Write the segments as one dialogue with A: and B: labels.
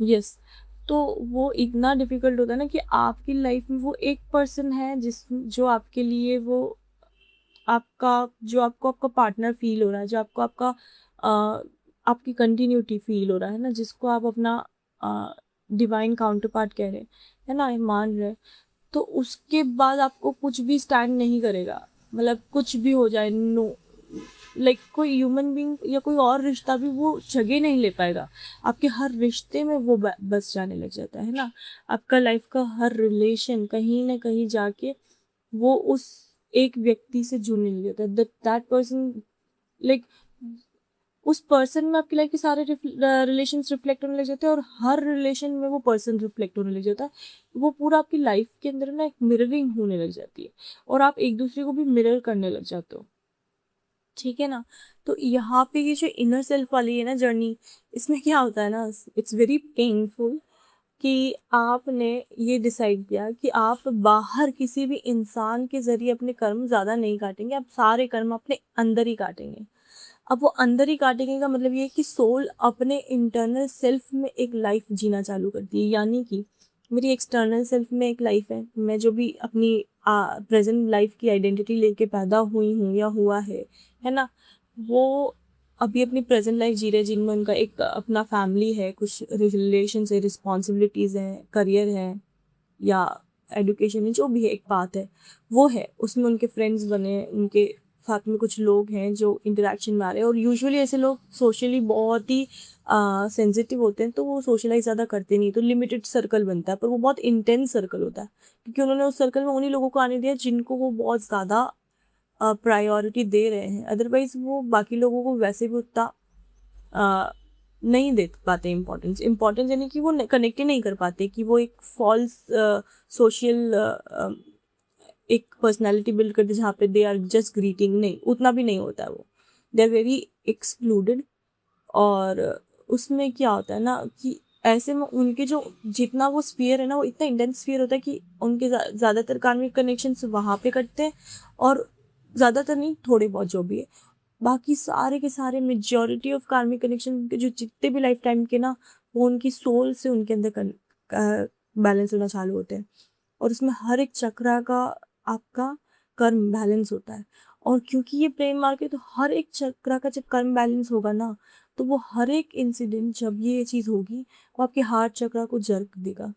A: Yes. तो वो इतना डिफिकल्ट होता है ना कि आपकी लाइफ में वो एक पर्सन है जो आपके लिए वो आपका जो आपको आपका पार्टनर फील हो रहा है, जो आपको आपका अ, आपकी कंटिन्यूटी फील हो रहा है ना, जिसको आप अपना डिवाइन काउंटर पार्ट कह रहे हैं, है ना, मान रहे हैं। तो उसके बाद आपको कुछ भी स्टैंड नहीं करेगा, मतलब कुछ भी हो जाए, नो, लाइक कोई ह्यूमन बीइंग या कोई और रिश्ता भी वो जगह नहीं ले पाएगा। आपके हर रिश्ते में वो बस जाने लग जाता है ना। आपका लाइफ का हर रिलेशन कहीं ना कहीं जाके वो उस एक व्यक्ति से जुड़ने लग जाता है, दैट पर्सन, लाइक उस पर्सन में आपकी लाइफ के सारे रिलेशंस रिफ्लेक्ट होने लग जाते हैं, और हर रिलेशन में वो पर्सन रिफ्लेक्ट होने लग जाता है। वो पूरा आपकी लाइफ के अंदर ना एक मिररिंग होने लग जाती है, और आप एक दूसरे को भी मिरर करने लग जाते हो। ठीक है ना। तो यहाँ पे ये जो इनर सेल्फ वाली है ना जर्नी, इसमें क्या होता है ना, इट्स वेरी पेनफुल कि आपने ये डिसाइड किया कि आप बाहर किसी भी इंसान के जरिए अपने कर्म ज़्यादा नहीं काटेंगे, आप सारे कर्म अपने अंदर ही काटेंगे। अब वो अंदर ही काटेंगे का मतलब ये है कि सोल अपने इंटरनल सेल्फ में एक लाइफ जीना चालू करती है, यानी कि मेरी एक्सटर्नल सेल्फ में एक लाइफ है, मैं जो भी अपनी प्रेजेंट लाइफ की आइडेंटिटी लेके पैदा हुई हूँ या हुआ है ना, वो अभी अपनी प्रेजेंट लाइफ जी रहे, जिनमें उनका एक अपना फैमिली है, कुछ रिलेशन है, रिस्पॉन्सिबिलिटीज़ हैं, करियर है, या एडुकेशन है, जो भी है, एक बात है वो है, उसमें उनके फ्रेंड्स बने, उनके साथ में कुछ लोग हैं जो इंटरेक्शन में आ रहे हैं। और यूजुअली ऐसे लोग सोशली बहुत ही सेंसिटिव होते हैं, तो वो सोशलाइज ज़्यादा करते नहीं, तो लिमिटेड सर्कल बनता है, पर वो बहुत इंटेंस सर्कल होता है, क्योंकि उन्होंने उस सर्कल में उन्हीं लोगों को आने दिया जिनको वो बहुत ज़्यादा प्रायोरिटी दे रहे हैं। अदरवाइज वो बाकी लोगों को वैसे भी उतना अ, नहीं दे पाते इम्पोर्टेंस। इम्पोर्टेंस यानी कि वो कनेक्ट ही नहीं कर पाते, कि वो एक फॉल्स सोशल एक पर्सनालिटी बिल्ड करते जहाँ पे दे आर जस्ट ग्रीटिंग, नहीं, उतना भी नहीं होता है वो, दे आर वेरी एक्सक्लूडेड। और उसमें क्या होता है ना कि ऐसे में उनके जो जितना वो स्फीयर है ना, वो इतना इंटेंस स्फीयर होता है कि उनके ज़्यादातर कार्मिक कनेक्शंस वहाँ पे कटते हैं, और ज़्यादातर नहीं, थोड़े बहुत जो भी है, बाकी सारे के सारे मेजॉरिटी ऑफ कार्मिक कनेक्शन के जो जितने भी लाइफ टाइम के ना, वो उनकी सोल से उनके अंदर बैलेंस होना चालू होते हैं। और उसमें हर एक चक्रा का आपका कर्म बैलेंस होता है। और क्योंकि ये प्रेम मार्ग है, तो हर एक चक्रा का जब कर्म बैलेंस होगा ना, तो वो हर एक इंसिडेंट जब ये चीज़ होगी, वो आपके हार्ट चक्रा को जर्क देगा।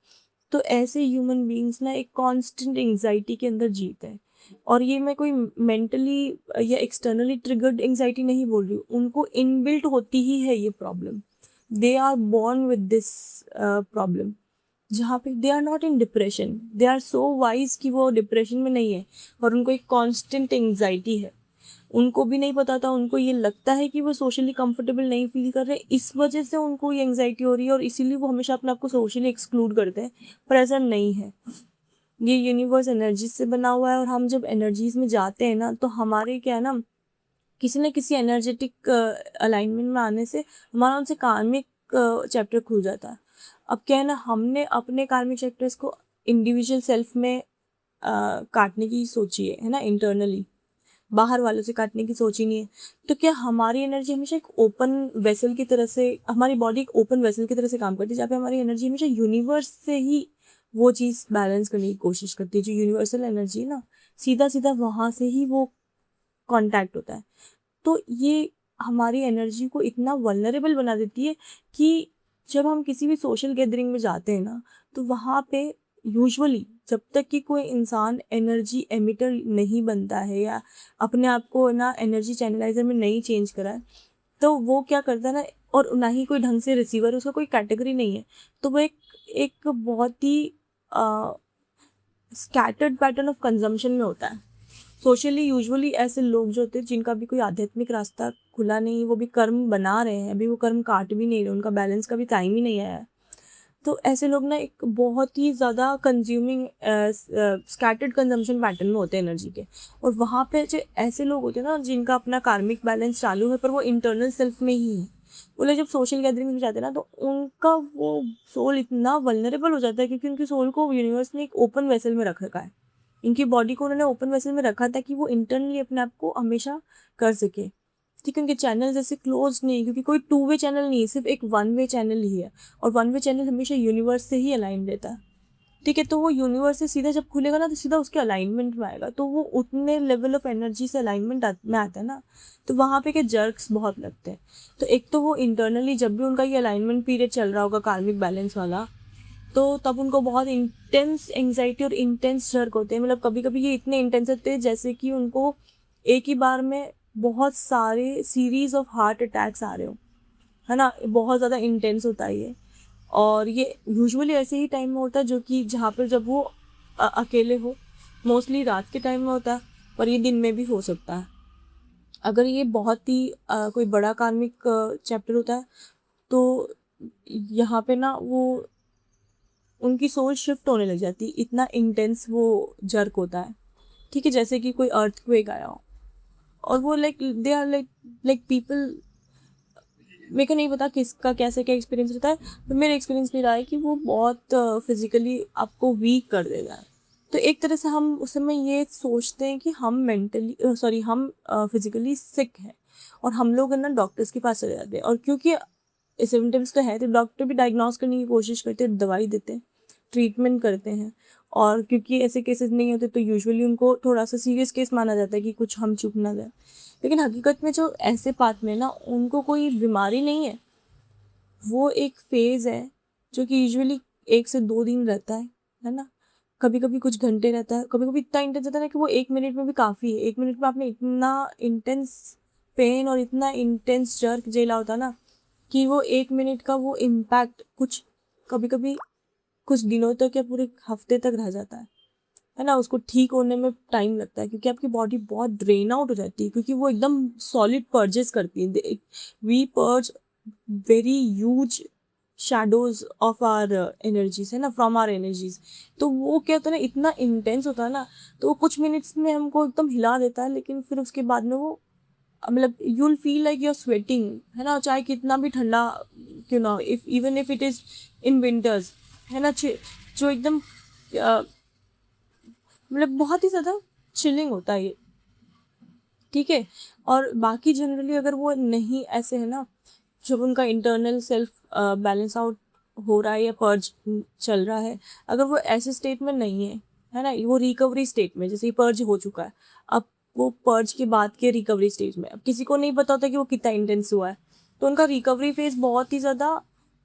A: तो ऐसे ह्यूमन बीइंग्स ना एक कांस्टेंट एंजाइटी के अंदर जीते हैं। और ये मैं कोई मेंटली या एक्सटर्नली ट्रिगर्ड एंजाइटी नहीं बोल रही हूँ, उनको इनबिल्ट होती ही है ये problem. They are born with this problem, जहाँ पे they are not in depression, they are so wise कि वो डिप्रेशन में नहीं है, और उनको एक कांस्टेंट एंजाइटी है। उनको भी नहीं पता था, उनको ये लगता है कि वो सोशली कंफर्टेबल नहीं फील कर रहे, इस वजह से उनको ये एंजाइटी हो रही है, और इसीलिए वो हमेशा अपने आप को सोशली एक्सक्लूड करते हैं। पर ऐसा नहीं है, ये यूनिवर्स एनर्जी से बना हुआ है, और हम जब एनर्जीज में जाते हैं ना, तो हमारे क्या है ना, किसी न किसी एनर्जेटिक अलाइनमेंट में आने से हमारा उनसे कार्मिक चैप्टर खुल जाता है। अब क्या है ना, हमने अपने कार्मिक चैप्टर्स को इंडिविजुअल सेल्फ में काटने की सोची है ना, इंटरनली, बाहर वालों से काटने की सोची नहीं है। तो क्या हमारी एनर्जी हमेशा एक ओपन वेसल की तरह से, हमारी बॉडी एक ओपन वेसल की तरह से काम करती है, जहाँ पे हमारी एनर्जी हमेशा यूनिवर्स से ही वो चीज़ बैलेंस करने की कोशिश करती है, जो यूनिवर्सल एनर्जी है ना, सीधा सीधा वहाँ से ही वो कांटेक्ट होता है। तो ये हमारी एनर्जी को इतना वल्नरेबल बना देती है कि जब हम किसी भी सोशल गैदरिंग में जाते हैं ना, तो वहाँ पे यूजुअली जब तक कि कोई इंसान एनर्जी एमिटर नहीं बनता है, या अपने आप को ना एनर्जी चैनलाइजर में नहीं चेंज करा है, तो वो क्या करता है ना, और ना ही कोई ढंग से रिसीवर, उसका कोई कैटेगरी नहीं है, तो वो एक एक बहुत ही स्कैटर्ड पैटर्न ऑफ कंजम्पशन में होता है। सोशली यूजुअली ऐसे लोग जो होते हैं जिनका भी कोई आध्यात्मिक रास्ता खुला नहीं, वो भी कर्म बना रहे हैं, अभी वो कर्म काट भी नहीं रहे, उनका बैलेंस का भी टाइम ही नहीं आया है, तो ऐसे लोग ना एक बहुत ही ज़्यादा कंज्यूमिंग स्कैटर्ड कंजम्पशन पैटर्न में होते हैं एनर्जी के। और वहाँ पे जो ऐसे लोग होते हैं ना, जिनका अपना कार्मिक बैलेंस चालू है, पर वो इंटरनल सेल्फ में ही है, वो लोग जब सोशल गैदरिंग में जाते हैं ना, तो उनका वो सोल इतना वल्नरेबल हो जाता है, क्योंकि उनकी सोल को यूनिवर्स ने एक ओपन वेसल में रख रखा है। इनकी बॉडी को उन्होंने ओपन वेसल में रखा था कि वो इंटरनली अपने आप को हमेशा कर सके, ठीक है, उनके चैनल ऐसे क्लोज नहीं, क्योंकि कोई 2 वे चैनल नहीं है, सिर्फ एक 1 वे चैनल ही है, और 1 वे चैनल हमेशा यूनिवर्स से ही अलाइन रहता है। ठीक है, तो वो यूनिवर्स से सीधा जब खुलेगा ना, तो सीधा उसके अलाइनमेंट में आएगा, तो वो उतने लेवल ऑफ एनर्जी से अलाइनमेंट में आता है ना, तो वहाँ पे के जर्क्स बहुत लगते हैं। तो एक तो वो इंटरनली जब भी उनका ये अलाइनमेंट पीरियड चल रहा होगा कार्मिक बैलेंस वाला, तो तब उनको बहुत इंटेंस एंग्जाइटी और इंटेंस जर्क होते हैं। मतलब कभी कभी ये इतने इंटेंस होते हैं जैसे कि उनको एक ही बार में बहुत सारे सीरीज ऑफ हार्ट अटैक्स आ रहे हो, है ना, बहुत ज़्यादा इंटेंस होता है ये। और ये यूजुअली ऐसे ही टाइम में होता है जो कि जहाँ पर जब वो अकेले हो, मोस्टली रात के टाइम में होता है, पर ये दिन में भी हो सकता है। अगर ये बहुत ही कोई बड़ा कार्मिक चैप्टर होता है, तो यहाँ पे ना वो उनकी सोल शिफ्ट होने लग जाती है, इतना इंटेंस वो जर्क होता है। ठीक है, जैसे कि कोई अर्थक्वेक आया हो, और वो like they are like people, मेरे को नहीं पता किसका कैसे क्या एक्सपीरियंस रहता है, पर मेरा एक्सपीरियंस नहीं रहा है कि वो बहुत फिजिकली आपको वीक कर देगा। तो एक तरह से हम उस समय ये सोचते हैं कि हम हम फिजिकली सिक हैं, और हम लोग है ना डॉक्टर्स के पास चले जाते हैं, और क्योंकि सिम्टम्स तो है, तो डॉक्टर भी डायग्नोस करने की कोशिश करते हैं, दवाई देते हैं, ट्रीटमेंट करते हैं। और क्योंकि ऐसे केसेस नहीं होते, तो यूजुअली उनको थोड़ा सा सीरियस केस माना जाता है कि कुछ हम चूक ना जाए। लेकिन हकीकत में जो ऐसे पाथ में ना, उनको कोई बीमारी नहीं है, वो एक फेज़ है जो कि यूजुअली 1 से 2 दिन रहता है ना। कभी कभी कुछ घंटे रहता है, कभी कभी इतना इंटेंस रहता है कि वो 1 मिनट में भी काफ़ी है। 1 मिनट में आपने इतना इंटेंस पेन और इतना इंटेंस जर्क झेला होता है ना, कि वो 1 मिनट का वो इम्पैक्ट कुछ कभी कभी कुछ दिनों तक या पूरे हफ्ते तक रह जाता है ना। उसको ठीक होने में टाइम लगता है, क्योंकि आपकी बॉडी बहुत ड्रेन आउट हो जाती है, क्योंकि वो एकदम सॉलिड पर्जेस करती है। We purge very huge shadows of our energies, है ना, फ्रॉम आर एनर्जीज। तो वो क्या होता है ना, इतना इंटेंस होता है ना, तो वो कुछ मिनट्स में हमको एकदम हिला देता है, लेकिन फिर उसके बाद में वो मतलब you will feel like you are sweating, है ना, चाहे कितना भी ठंडा क्यों ना, if even if it is in winters, है ना, जो एकदम मतलब बहुत ही ज़्यादा चिलिंग होता है ये। ठीक है, और बाकी जनरली अगर वो नहीं ऐसे है ना, जब उनका इंटरनल सेल्फ बैलेंस आउट हो रहा है या पर्ज चल रहा है, अगर वो ऐसे स्टेट में नहीं है ना, वो रिकवरी स्टेट में, जैसे पर्ज हो चुका है, अब वो पर्ज के बाद के रिकवरी स्टेज में, अब किसी को नहीं पता होता कि वो कितना इंटेंस हुआ है, तो उनका रिकवरी फेज बहुत ही ज़्यादा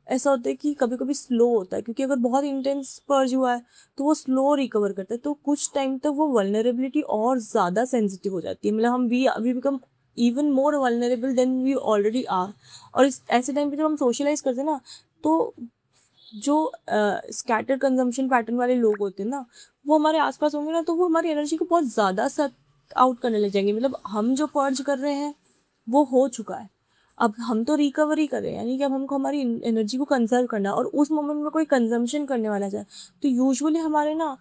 A: ऐसा होता है कि कभी कभी स्लो होता है, क्योंकि अगर बहुत इंटेंस पर्ज हुआ है तो वो स्लो रिकवर करता है, तो कुछ टाइम तक वो वल्नरेबिलिटी और ज़्यादा सेंसिटिव हो जाती है। मतलब हम we become even more vulnerable than we already are. और इस ऐसे टाइम पे जब हम सोशलाइज करते हैं ना, तो जो स्कैटर कंजम्पशन पैटर्न वाले लोग होते हैं ना, वो हमारे आसपास होंगे ना, तो वो हमारी एनर्जी को बहुत ज़्यादा सक आउट करने लग जाएंगे। मतलब हम जो पर्ज कर रहे हैं वो हो चुका है, अब हम तो रिकवरी कर रहे हैं, यानी कि अब हमको हमारी एनर्जी को कंजर्व करना है, और उस मोमेंट में कोई कंजम्पशन करने वाला जाए, तो यूजुअली हमारे ना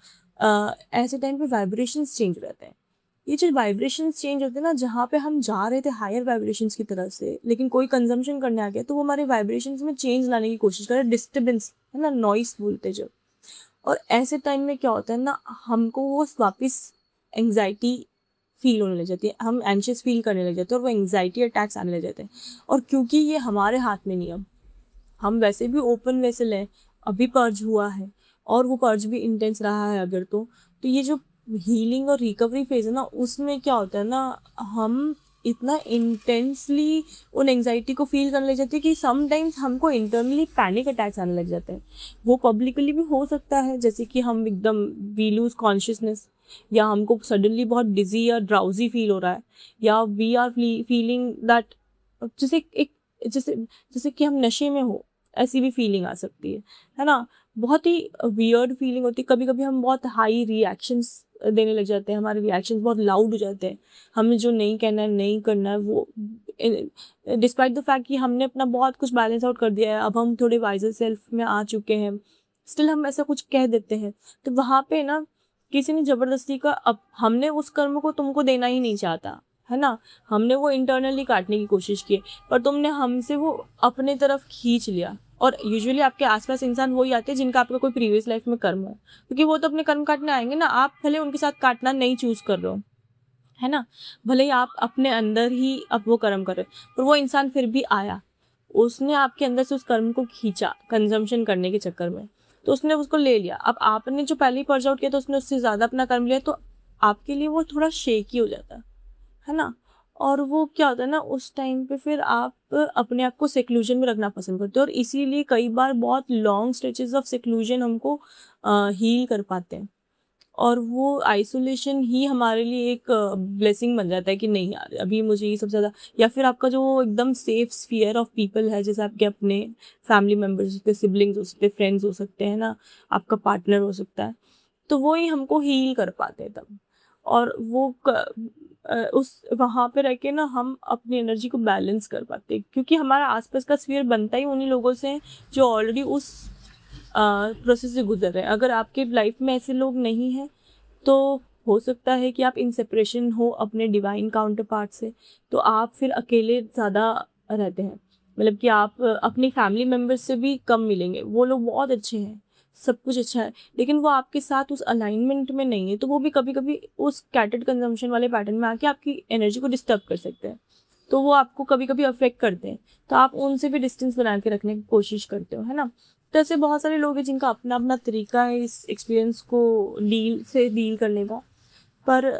A: ऐसे टाइम पे वाइब्रेशंस चेंज रहते हैं। ये जो वाइब्रेशंस चेंज होते हैं ना, जहाँ पे हम जा रहे थे हायर वाइब्रेशंस की तरफ से, लेकिन कोई कंजम्पशन करने आ गया, तो वो हमारे वाइब्रेशंस में चेंज लाने की कोशिश करे, डिस्टर्बेंस, है ना, नॉइस बोलते जब। और ऐसे टाइम में क्या होता है ना, हमको वो वापस एंग्जाइटी फील होने लग जाती है, हम एंशियस फील करने लग जाते हैं, और वो एंग्जाइटी अटैक्स आने लग जाते हैं। और क्योंकि ये हमारे हाथ में नहीं, अब हम वैसे भी ओपन वेसल हैं, अभी पर्ज हुआ है, और वो पर्ज भी इंटेंस रहा है अगर, तो ये जो हीलिंग और रिकवरी फेज है ना, उसमें क्या होता है ना, हम इतना इंटेंसली उन एंग्जाइटी को फील करने लग जाते हैं कि समटाइम्स हमको इंटरनली पैनिक अटैक्स आने लग जाते हैं। वो पब्लिकली भी हो सकता है, जैसे कि हम एकदम वी लूज कॉन्शियसनेस, या हमको सडनली बहुत डिजी या ड्राउजी फील हो रहा है, या वी आर फीलिंग दैट, जैसे जैसे कि हम नशे में हो, ऐसी भी फीलिंग आ सकती है ना। बहुत ही वियर्ड फीलिंग होती है। कभी कभी हम बहुत हाई रिएक्शंस देने लग जाते हैं, हमारे रिएक्शंस बहुत लाउड हो जाते हैं, हमें जो नहीं कहना है नहीं करना है, वो डिस्पाइट द फैक्ट कि हमने अपना बहुत कुछ बैलेंस आउट कर दिया है, अब हम थोड़े वाइजर सेल्फ में आ चुके हैं, स्टिल हम ऐसा कुछ कह देते हैं। तो वहाँ पे ना किसी ने ज़बरदस्ती का, अब हमने उस कर्म को तुमको देना ही नहीं चाहता, है ना, हमने वो इंटरनली काटने की कोशिश की, पर तुमने हमसे वो अपने तरफ खींच लिया। और यूजुअली आपके आसपास इंसान वही आते हैं जिनका आपका कोई प्रीवियस लाइफ में कर्म हो, क्योंकि वो तो अपने कर्म काटने आएंगे ना, आप भले उनके साथ काटना नहीं चूज कर रहे हो, है ना। भले ही आप अपने अंदर ही अब वो कर्म कर रहे हो, पर वो इंसान फिर भी आया, उसने आपके अंदर से उस कर्म को खींचा कंजम्पशन करने के चक्कर में, तो उसने उसको ले लिया। अब आपने जो पहले ही पर्ज आउट किया तो उसने उससे ज़्यादा अपना कर्म लिया, तो आपके लिए वो थोड़ा शेकी हो जाता है ना। और वो क्या होता है ना, उस टाइम पे फिर आप अपने आप को सेक्लूजन में रखना पसंद करते हो, और इसीलिए कई बार बहुत लॉन्ग स्ट्रेचेस ऑफ सेक्लूजन हमको हील कर पाते हैं, और वो आइसोलेशन ही हमारे लिए एक ब्लेसिंग बन जाता है कि नहीं यार अभी मुझे ये सबसे ज़्यादा। या फिर आपका जो एकदम सेफ स्फीयर ऑफ पीपल है, जैसे आपके अपने फैमिली मेम्बर्स हो सकते, सिबलिंग्स हो सकते, फ्रेंड्स हो सकते हैं ना, आपका पार्टनर हो सकता है, तो वो ही हमको हील कर पाते हैं तब। और उस वहाँ पे रह के ना हम अपनी एनर्जी को बैलेंस कर पाते हैं, क्योंकि हमारा आसपास का स्फीयर बनता ही उन्हीं लोगों से है जो ऑलरेडी उस प्रोसेस से गुजर रहे हैं। अगर आपके लाइफ में ऐसे लोग नहीं हैं, तो हो सकता है कि आप इन सेपरेशन हो अपने डिवाइन काउंटर पार्ट से, तो आप फिर अकेले ज़्यादा रहते हैं, मतलब कि आप अपनी फैमिली मेम्बर्स से भी कम मिलेंगे। वो लोग बहुत अच्छे हैं, सब कुछ अच्छा है, लेकिन वो आपके साथ उस अलाइनमेंट में नहीं है, तो वो भी कभी कभी उस कैटेड कंजम्पशन वाले पैटर्न में आके आपकी एनर्जी को डिस्टर्ब कर सकते हैं, तो वो आपको कभी कभी अफेक्ट करते हैं, तो आप उनसे भी डिस्टेंस बना के रखने की कोशिश करते हो, है ना। तो ऐसे बहुत सारे लोग हैं जिनका अपना अपना तरीका है इस एक्सपीरियंस को डील करने का, पर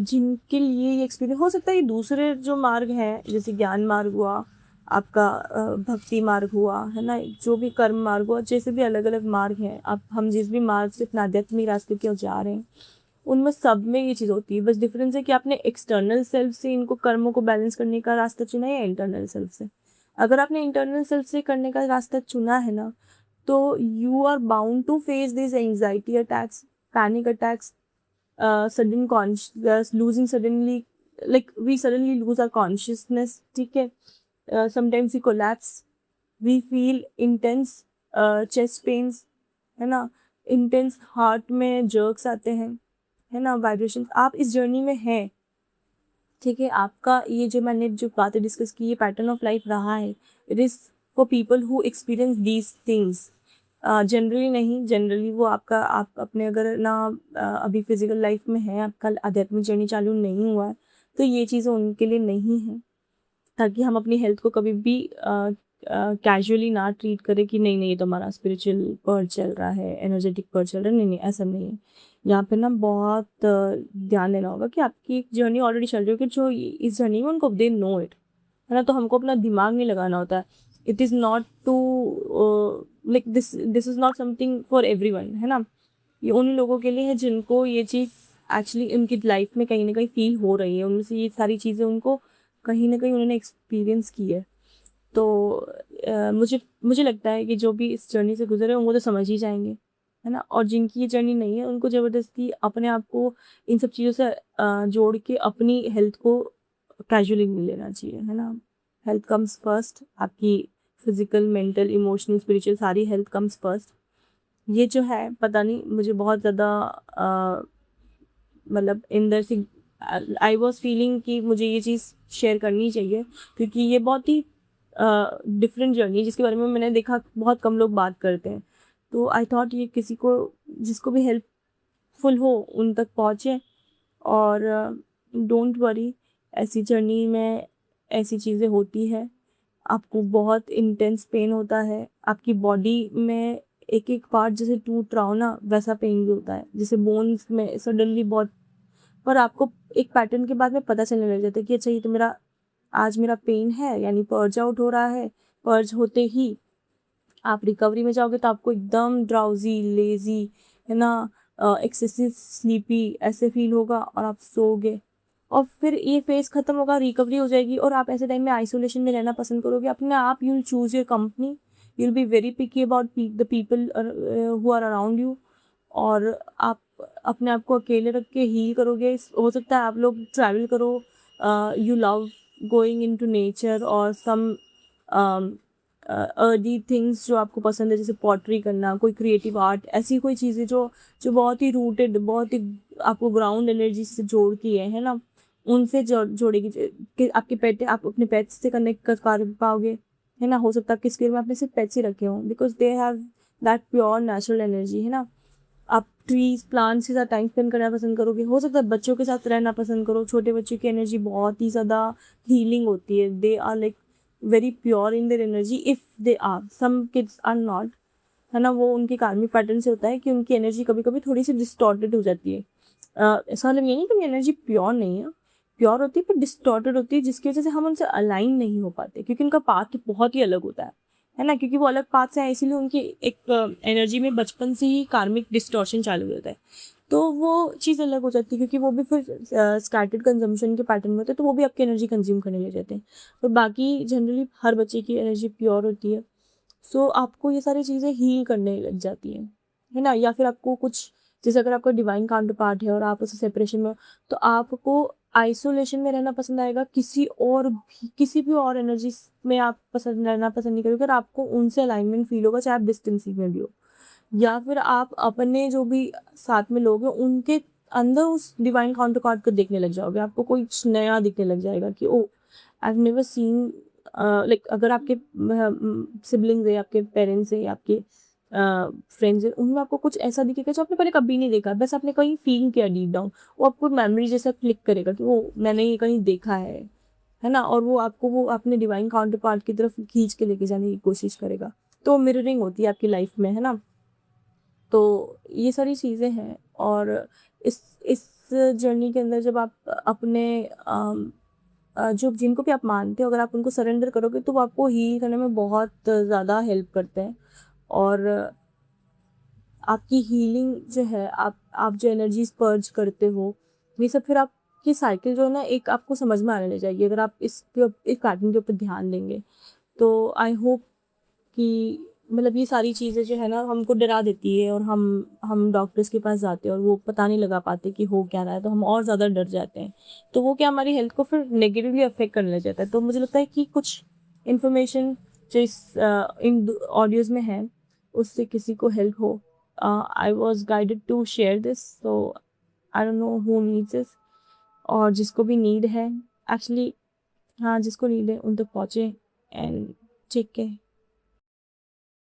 A: जिनके लिए ये एक्सपीरियंस हो सकता है, ये दूसरे जो मार्ग हैं जैसे ज्ञान मार्ग हुआ, आपका भक्ति मार्ग हुआ, है ना, जो भी कर्म मार्ग हुआ, जैसे भी अलग अलग मार्ग हैं, आप हम जिस भी मार्ग से अपना आध्यात्मिक रास्ते की ओर जा रहे हैं, उनमें सब में ये चीज़ होती है। बस डिफरेंस है कि आपने एक्सटर्नल सेल्फ से इनको कर्मों को बैलेंस करने का रास्ता चुना है या इंटरनल सेल्फ से। अगर आपने इंटरनल सेल्फ से करने का रास्ता चुना है ना, तो you are bound to face this anxiety attacks, panic attacks, sudden conscious losing suddenly, like we suddenly lose our consciousness, ठीक है, sometimes we collapse, we feel intense chest pains, है ना, intense heart में jerks आते हैं, है ना, vibration. आप इस जर्नी में हैं, ठीक है, आपका ये जो मैंने जो बातें डिस्कस की, ये पैटर्न ऑफ लाइफ रहा है, it is for people who experience these things. Generally नहीं, जनरली वो आपका आप अपने अगर ना अभी फिजिकल लाइफ में है, आपका आध्यात्मिक जर्नी चालू नहीं हुआ है, तो ये चीज़ें उनके लिए नहीं है, ताकि हम अपनी हेल्थ को कभी भी कैजुअली ना ट्रीट करें कि नहीं नहीं ये तो हमारा स्पिरिचुअल पर्ज चल रहा है, एनर्जेटिक पर्ज चल रहा है। नहीं नहीं, ऐसा नहीं है। यहाँ पे ना बहुत ध्यान देना होगा कि आपकी एक जर्नी ऑलरेडी चल रही है, कि जो इस जर्नी में उनको दे नो इट, है ना, तो हमको अपना दिमाग नहीं लगाना होता है। It is not to like this is not something for everyone, है ना। ये उन लोगों के लिए है जिनको ये चीज़ एक्चुअली उनकी लाइफ में कहीं ना कहीं फील हो रही है, उनमें से ये सारी चीज़ें उनको कहीं ना कहीं उन्होंने एक्सपीरियंस की है। तो मुझे मुझे लगता है कि जो भी इस जर्नी से गुजरे हैं वो तो समझ ही जाएंगे, है ना। और जिनकी ये जर्नी नहीं है, उनको ज़बरदस्ती अपने आप को इन सब चीज़ों से जोड़ के अपनी हेल्थ को कैजुअली नहीं लेना चाहिए, है ना। हेल्थ कम्स फर्स्ट, आपकी फिजिकल, मेंटल, इमोशनल, स्पिरिचुअल सारी हेल्थ कम्स फर्स्ट। ये जो है पता नहीं मुझे बहुत ज़्यादा मतलब अंदर से आई वॉज फीलिंग कि मुझे ये चीज़ शेयर करनी चाहिए, क्योंकि ये बहुत ही डिफरेंट जर्नी है जिसके बारे में मैंने देखा बहुत कम लोग बात करते हैं। तो आई थॉट ये किसी को जिसको भी हेल्पफुल हो उन तक पहुँचे। और डोंट वरी, ऐसी जर्नी में ऐसी चीज़ें होती है, आपको बहुत इंटेंस पेन होता है, आपकी बॉडी में एक एक पार्ट जैसे टूट रहा हो ना, वैसा पेन भी होता है, जैसे बोन्स में सडनली बहुत। पर आपको एक पैटर्न के बाद में पता चलने लग जाता है कि अच्छा ये तो मेरा आज मेरा पेन है, यानी पर्ज आउट हो रहा है। पर्ज होते ही आप रिकवरी में जाओगे तो आपको एकदम ड्राउजी, लेजी, है ना, एक्सेसिव स्लीपी ऐसे फील होगा, और आप सोओगे, और फिर ये फेज खत्म होगा, रिकवरी हो जाएगी, और आप ऐसे टाइम में आइसोलेशन में रहना पसंद करोगे अपने आप। You will choose your company, you will be very picky about the people who are around you, और आप अपने आप को अकेले रख के हील करोगे। हो सकता है आप लोग ट्रैवल करो, you love going in to nature और सम अर्दी थिंग्स जो आपको पसंद है, जैसे पॉटरी करना, कोई क्रिएटिव आर्ट, ऐसी कोई चीज़ें जो जो बहुत ही रूटेड, बहुत ही आपको ग्राउंड एनर्जी से जोड़ती है ना, उनसे जोड़ेगी कि आपके पेट, आप अपने पेट्स से कनेक्ट कर पाओगे, है ना। हो सकता है आपके स्क्रीन में आपने सिर्फ पेट्स ही रखे हों, because they have that pure natural energy, है ना। आप ट्रीज प्लांट्स के साथ टाइम स्पेंड करना पसंद करोगे, हो सकता है बच्चों के साथ रहना पसंद करो। छोटे बच्चों की एनर्जी बहुत ही ज़्यादा हीलिंग होती है, they are like very pure in their energy if they are, some kids are not, है ना। वो उनके कार्मिक पैटर्न से होता है कि उनकी एनर्जी कभी कभी थोड़ी सी डिस्टॉर्टेड हो जाती है। ऐसा मतलब ये नहीं कि उनकी एनर्जी प्योर नहीं है, प्योर होती है पर डिस्टॉर्टेड होती है, जिसकी वजह से हम उनसे अलाइन नहीं हो पाते, क्योंकि उनका पाथ बहुत ही अलग होता है ना। क्योंकि वो अलग पाथ से आए, इसीलिए उनकी एक एनर्जी में बचपन से ही कार्मिक डिस्टॉर्शन चालू हो जाता है। तो वो चीज़ अलग हो जाती है, क्योंकि वो भी फिर स्कैटर्ड कंजम्पशन के पैटर्न में होते हैं, तो वो भी आपकी एनर्जी कंज्यूम करने लग जाते हैं। और बाकी जनरली हर बच्चे की एनर्जी प्योर होती है। सो आपको ये सारी चीज़ें हील करने लग जाती हैं, है ना। या फिर आपको कुछ, जैसे अगर आपका डिवाइन काउंटर पार्ट है और आप उसे सेपरेशन में हो, तो आपको आइसोलेशन में रहना पसंद आएगा, किसी भी और एनर्जी में आप रहना पसंद नहीं करोगे, और आपको उनसे अलाइनमेंट फील होगा, चाहे आप डिस्टेंस में भी हो। या फिर आप अपने जो भी साथ में लोग हैं उनके अंदर उस डिवाइन काउंटर पार्ट को देखने लग जाओगे, आपको कुछ नया दिखने लग जाएगा कि oh, I have never seen, like अगर आपके सिबलिंग्स है, आपके पेरेंट्स है, आपके फ्रेंड्स है, उनमें आपको कुछ ऐसा दिखेगा जो आपने पहले कभी नहीं देखा, बस आपने कहीं फील किया डीप डाउन, वो आपको मेमोरी जैसा क्लिक करेगा कि वो मैंने ये कहीं देखा है ना। और वो आपको वो अपने डिवाइन काउंटर पार्ट की तरफ खींच के लेके जाने की कोशिश करेगा। तो मिररिंग होती है आपकी लाइफ में, है ना। तो ये सारी चीज़ें हैं। और इस जर्नी के अंदर जब आप अपने जो जिनको भी आप मानते हो, अगर आप उनको सरेंडर करोगे तो वो आपको हील करने में बहुत ज़्यादा हेल्प करते हैं। और आपकी हीलिंग जो है, आप जो एनर्जीज पर्ज करते हो, ये सब फिर आपकी साइकिल जो है ना, एक आपको समझ में आने लग जाएगी अगर आप इस पैटर्न के ऊपर ध्यान देंगे। तो आई होप कि मतलब ये सारी चीज़ें जो है ना हमको डरा देती है, और हम डॉक्टर्स के पास जाते हैं और वो पता नहीं लगा पाते कि हो क्या रहा है, तो हम और ज़्यादा डर जाते हैं। तो वो क्या हमारी हेल्थ को फिर नेगेटिवली अफेक्ट करने लग जाता है। तो मुझे लगता है कि कुछ इन्फॉर्मेशन जो इन ऑडियोज़ में है, उससे किसी को हेल्प हो। I was guided to share this, so I don't know who needs this. और जिसको भी नीड है, एक्चुअली हाँ, जिसको नीड है उन तक पहुँचे। And take care.